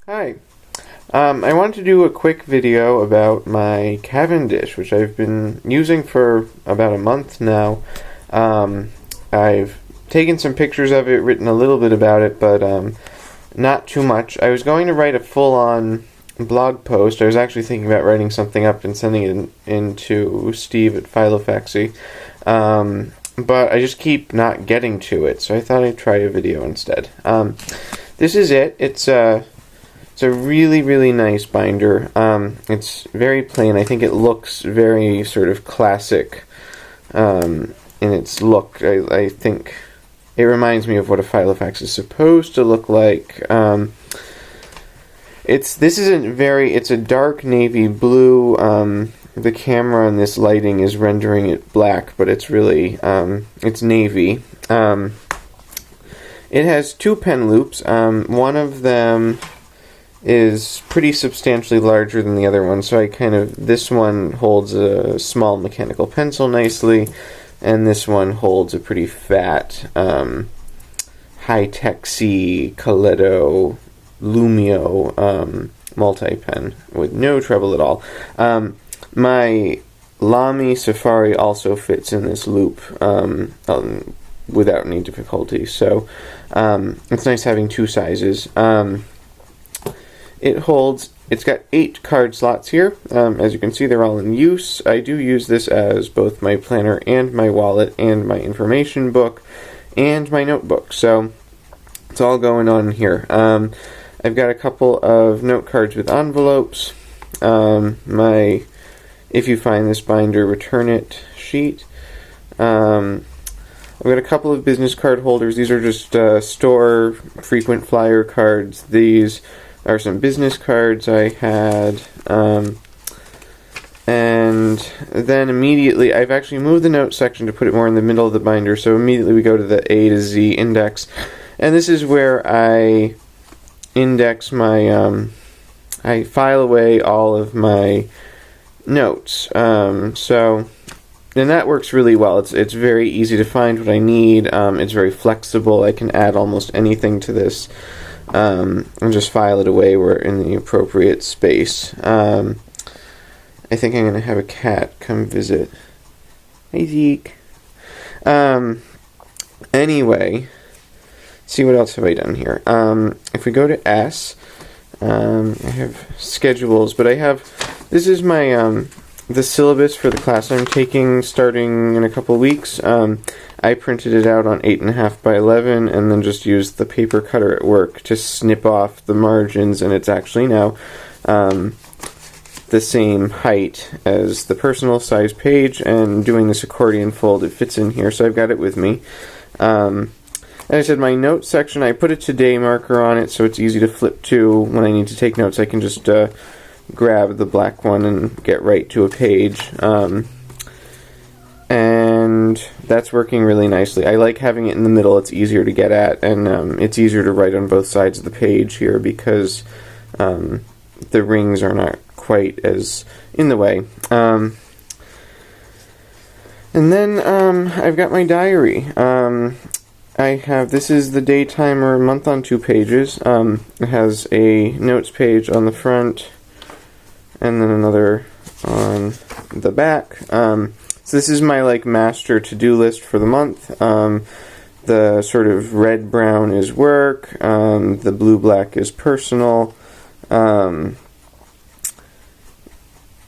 Hi. I wanted to do a quick video about my Cavendish, which I've been using for about a month now. I've taken some pictures of it, written a little bit about it, but not too much. I was going to write a full-on blog post. I was actually thinking about writing something up and sending it into Steve at Filofax. But I just keep not getting to it, so I thought I'd try a video instead. This is it. It's a really, really nice binder. It's very plain. I think it looks very sort of classic in its look. I think it reminds me of what a Filofax is supposed to look like. It's a dark navy blue. The camera on this lighting is rendering it black, but it's really it's navy. It has two pen loops. One of them is pretty substantially larger than the other one, so this one holds a small mechanical pencil nicely, and this one holds a pretty fat high-tech-C Coletto Lumio multi-pen with no trouble at all. My Lamy Safari also fits in this loop without any difficulty, so it's nice having two sizes. It's got 8 card slots here. As you can see, they're all in use. I do use this as both my planner and my wallet and my information book and my notebook, so it's all going on here. I've got a couple of note cards with envelopes, my "If you find this binder, return it" sheet. I've got a couple of business card holders. These are just store frequent flyer cards. These are some business cards I had. And then immediately, I've actually moved the note section to put it more in the middle of the binder, so immediately we go to the A to Z index. And this is where I index my, I file away all of my notes. And that works really well. It's very easy to find what I need. It's very flexible. I can add almost anything to this and just file it away where in the appropriate space. I think I'm going to have a cat come visit. Hey, Zeke. Anyway, see what else have I done here. If we go to S, I have schedules, but this is my the syllabus for the class I'm taking starting in a couple weeks. I printed it out on 8.5 by 11 and then just used the paper cutter at work to snip off the margins, and it's actually now the same height as the personal size page, and doing this accordion fold, it fits in here, so I've got it with me. As I said, my notes section, I put a today marker on it so it's easy to flip to when I need to take notes. I can just grab the black one and get right to a page. And that's working really nicely. I like having it in the middle. It's easier to get at, and it's easier to write on both sides of the page here because the rings are not quite as in the way. And then I've got my diary. This is the day timer, month on 2 pages. It has a notes page on the front and then another on the back. So this is my master to-do list for the month. The sort of red-brown is work. The blue-black is personal.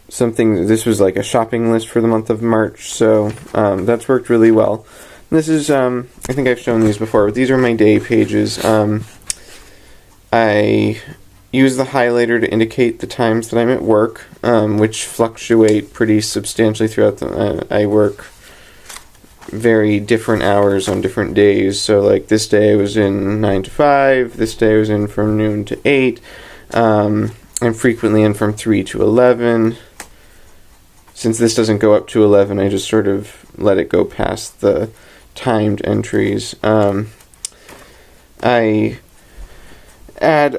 This was like a shopping list for the month of March, so that's worked really well. This is, I think I've shown these before, but these are my day pages. I use the highlighter to indicate the times that I'm at work, which fluctuate pretty substantially throughout I work very different hours on different days. So this day I was in 9 to 5, this day I was in from noon to 8, I'm frequently in from 3 to 11. Since this doesn't go up to 11, I just sort of let it go past the timed entries. I add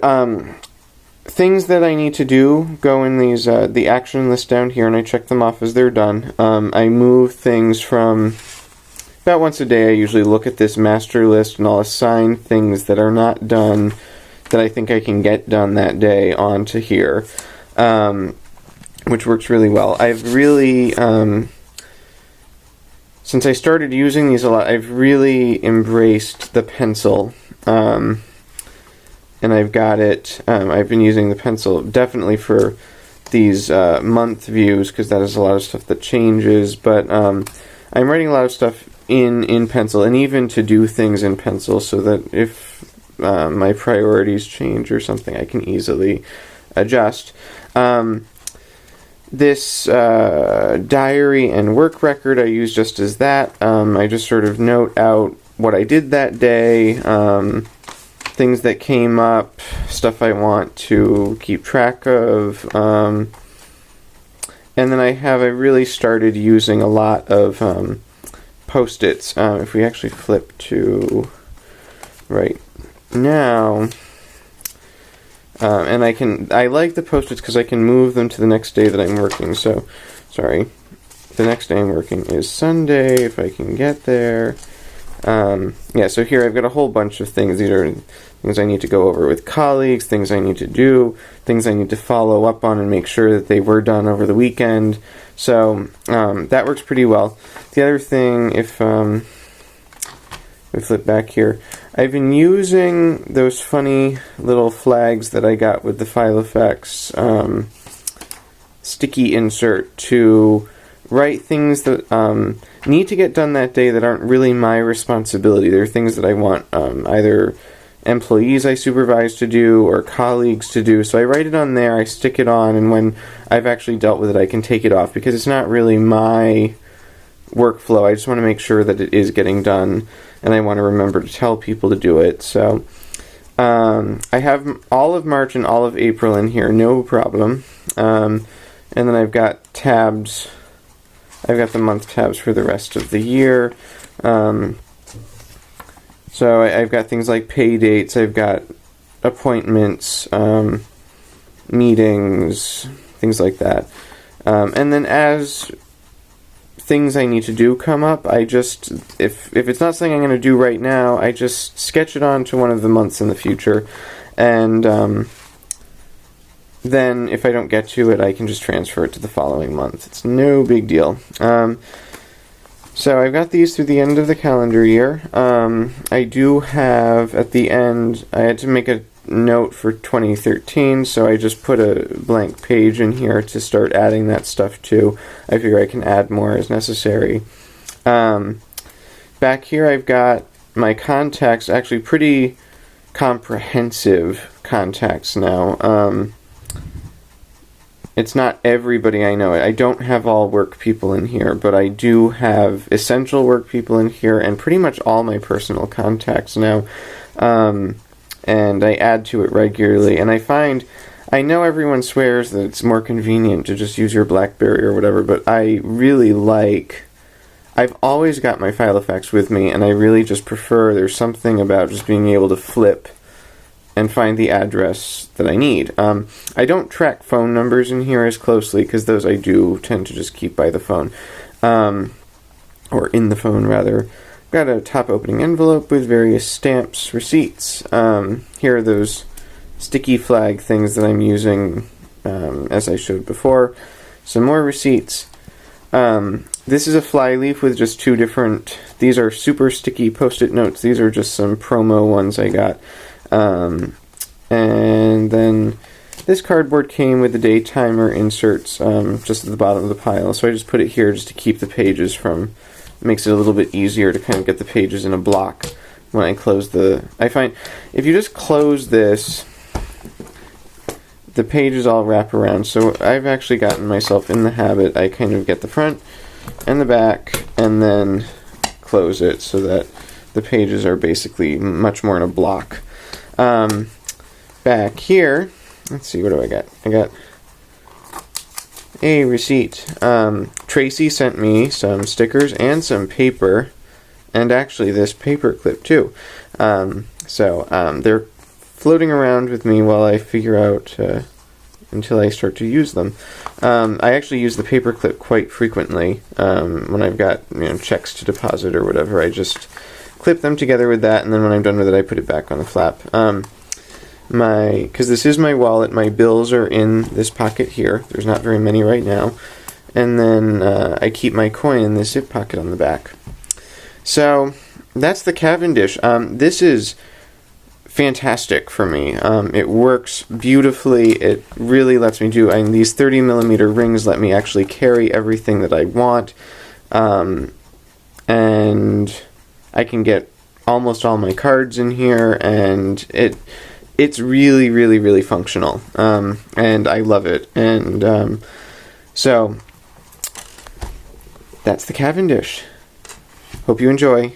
things that I need to do go in these the action list down here, and I check them off as they're done. I move things from about once a day. I usually look at this master list and I'll assign things that are not done that I think I can get done that day onto here, which works really well. I've really, since I started using these a lot, I've really embraced the pencil, and I've got it, I've been using the pencil definitely for these month views, because that is a lot of stuff that changes, but I'm writing a lot of stuff in pencil, and even to do things in pencil, so that if my priorities change or something, I can easily adjust. This diary and work record I use just as that. I just sort of note out what I did that day, things that came up, stuff I want to keep track of, and then I really started using a lot of Post-its. If we actually flip to right now, and I like the Post-its because I can move them to the next day that I'm working. So, sorry, the next day I'm working is Sunday, if I can get there. Yeah, so here I've got a whole bunch of things. These are things I need to go over with colleagues, things I need to do, things I need to follow up on and make sure that they were done over the weekend. So that works pretty well. The other thing, if we flip back here, I've been using those funny little flags that I got with the Filofax sticky insert to write things that need to get done that day that aren't really my responsibility. They're things that I want either employees I supervise to do or colleagues to do. So I write it on there, I stick it on, and when I've actually dealt with it, I can take it off because it's not really my workflow. I just want to make sure that it is getting done, and I want to remember to tell people to do it. So I have all of March and all of April in here, no problem. And then I've got tabs. I've got the month tabs for the rest of the year. So I've got things like pay dates, I've got appointments, meetings, things like that. And then as things I need to do come up, I just, if it's not something I'm going to do right now, I just sketch it on to one of the months in the future. And then if I don't get to it, I can just transfer it to the following month. It's no big deal. So I've got these through the end of the calendar year. I do have, at the end, I had to make a note for 2013, so I just put a blank page in here to start adding that stuff to. I figure I can add more as necessary. Back here I've got my contacts, actually pretty comprehensive contacts now. It's not everybody I know. I don't have all work people in here, but I do have essential work people in here and pretty much all my personal contacts now. And I add to it regularly. And I know everyone swears that it's more convenient to just use your BlackBerry or whatever, but I really I've always got my Filofax with me, and I really just prefer, there's something about just being able to flip and find the address that I need. I don't track phone numbers in here as closely, because those I do tend to just keep by the phone. Or in the phone, rather. Got a top opening envelope with various stamps, receipts. Here are those sticky flag things that I'm using, as I showed before. Some more receipts. This is a flyleaf with just two different, these are super sticky Post-it notes. These are just some promo ones I got. And then this cardboard came with the day timer inserts just at the bottom of the pile, so I just put it here just to keep the pages from, makes it a little bit easier to kind of get the pages in a block when I close I find if you just close this, the pages all wrap around, so I've actually gotten myself in the habit, I kind of get the front and the back and then close it so that the pages are basically much more in a block. Back here, let's see, what do I got? I got a receipt. Tracy sent me some stickers and some paper, and actually this paper clip too. So they're floating around with me while I figure out until I start to use them. I actually use the paper clip quite frequently when I've got checks to deposit or whatever. I just clip them together with that, and then when I'm done with it, I put it back on the flap. because this is my wallet, my bills are in this pocket here. There's not very many right now. And then I keep my coin in this zip pocket on the back. So that's the Cavendish. This is fantastic for me. It works beautifully. It really lets me do, and these 30mm rings let me actually carry everything that I want. And I can get almost all my cards in here, and it's really, really, really functional. And I love it. And so that's the Cavendish. Hope you enjoy.